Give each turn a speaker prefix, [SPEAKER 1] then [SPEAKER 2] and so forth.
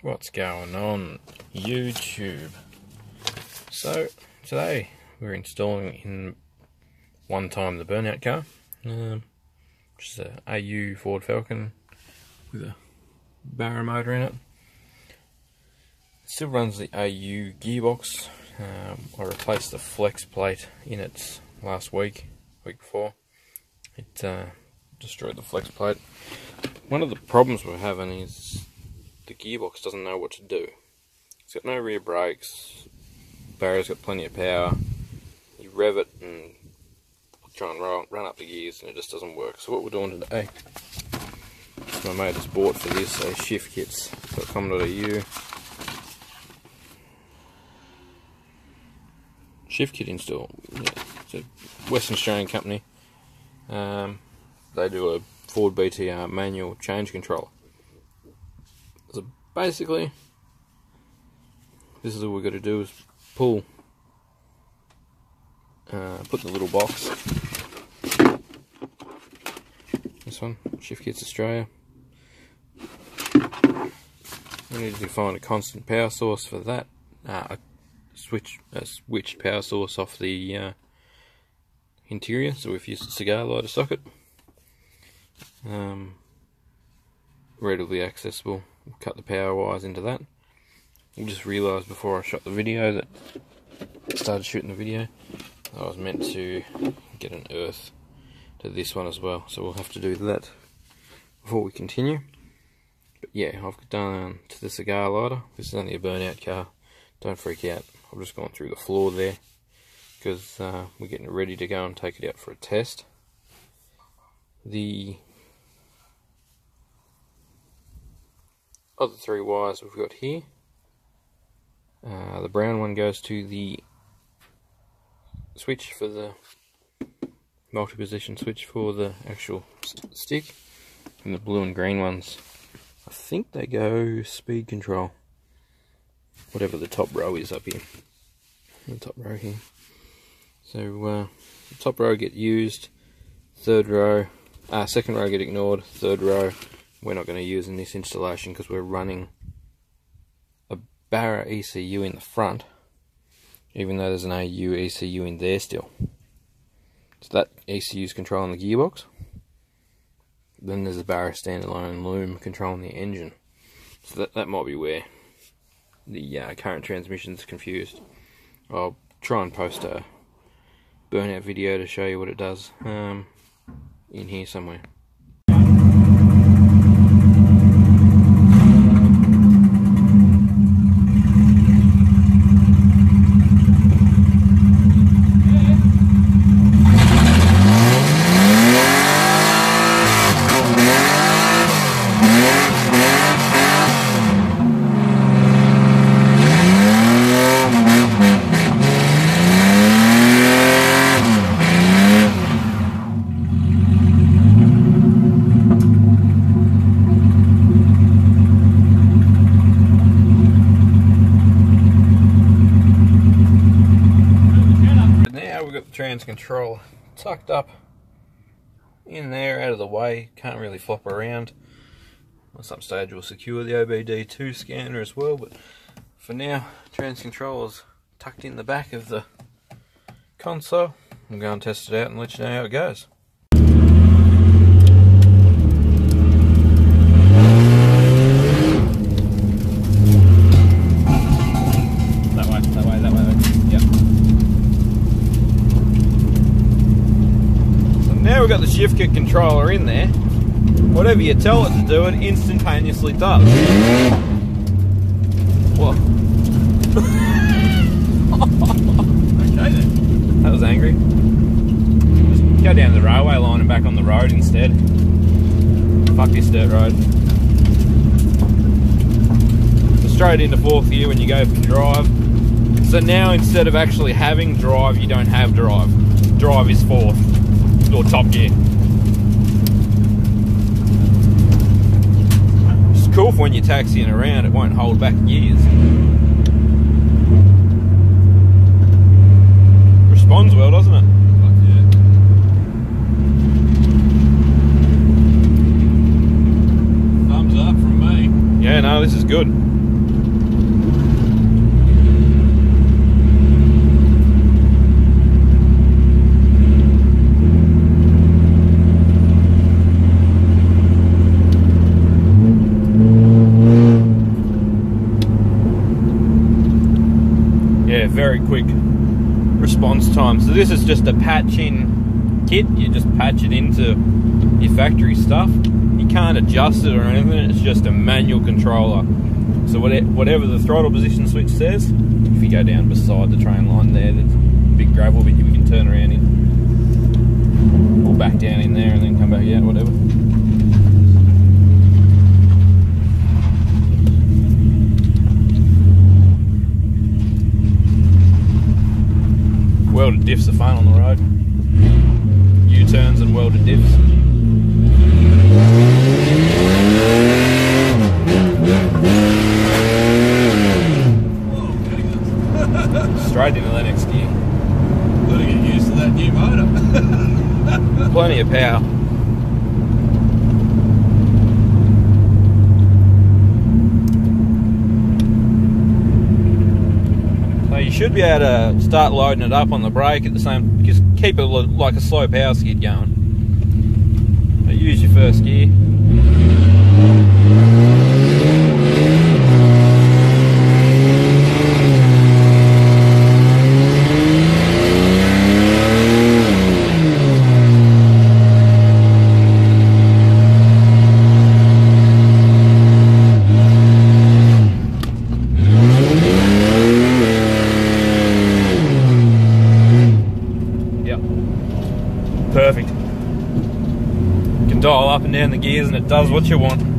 [SPEAKER 1] What's going on YouTube? So today we're installing in one time the Burnout car, which is a AU Ford Falcon with a Barra motor in it. It still runs the AU gearbox. I replaced the flex plate in it last week before. It destroyed the flex plate. One of the problems we're having is the gearbox doesn't know what to do. It's got no rear brakes. Barra's got plenty of power. You rev it and try and run up the gears and it just doesn't work. So what we're doing today, my mate has bought for this a Shiftkits.com.au Shiftkit install. Yeah, it's a Western Australian company. They do a Ford BTR manual change controller. So basically, this is all we've got to do is pull, put the little box, this one, Shiftkits Australia. We need to find a constant power source for that, a switched power source off the interior, so we've used a cigar lighter socket. Readily accessible. We'll cut the power wires into that. I just realised before I shot the video that started shooting the video, I was meant to get an earth to this one as well, so we'll have to do that before we continue. But yeah, I've done to the cigar lighter. This is only a Burnout car, don't freak out. I've just gone through the floor there because we're getting ready to go and take it out for a test. The other three wires we've got here, the brown one goes to the switch for the multi-position switch for the actual stick, and the blue and green ones, I think they go speed control, whatever the top row is up here, the top row here. So the top row get used, second row get ignored, third row we're not going to use in this installation because we're running a Barra ECU in the front, even though there's an AU ECU in there still. So that ECU is controlling the gearbox. Then there's a Barra standalone loom controlling the engine. So that might be where the current transmission's confused. I'll try and post a Burnout video to show you what it does in here somewhere. Trans control tucked up in there, out of the way, can't really flop around. At some stage we'll secure the OBD2 scanner as well, but for now trans control is tucked in the back of the console. I'll go and test it out and let you know how it goes. Now we've got the Shiftkit controller in there. Whatever you tell it to do, it instantaneously does. What? Okay then. That was angry. Just go down the railway line and back on the road instead. Fuck this dirt road. So straight into fourth gear when you go for drive. So now instead of actually having drive, you don't have drive. Drive is fourth. Or top gear. It's cool for when you're taxiing around, it won't hold back gears. Responds well, doesn't it? Fuck yeah. Thumbs up from me. Yeah, no, this is good. very quick response time. So this is just a patch-in kit. You just patch it into your factory stuff. You can't adjust it or anything. It's just a manual controller. So whatever the throttle position switch says, if you go down beside the train line there, there's a big gravel bit we can turn around in, or back down in there and then come back out, whatever. Welded diffs are fun on the road. U-turns and welded diffs. Straight into the next gear.
[SPEAKER 2] Got to get used to that new motor.
[SPEAKER 1] Plenty of power. So you should be able to start loading it up on the brake at the same. Just keep it like a slow power skid going. So use your first gear. Perfect. You can dial up and down the gears and it does what you want.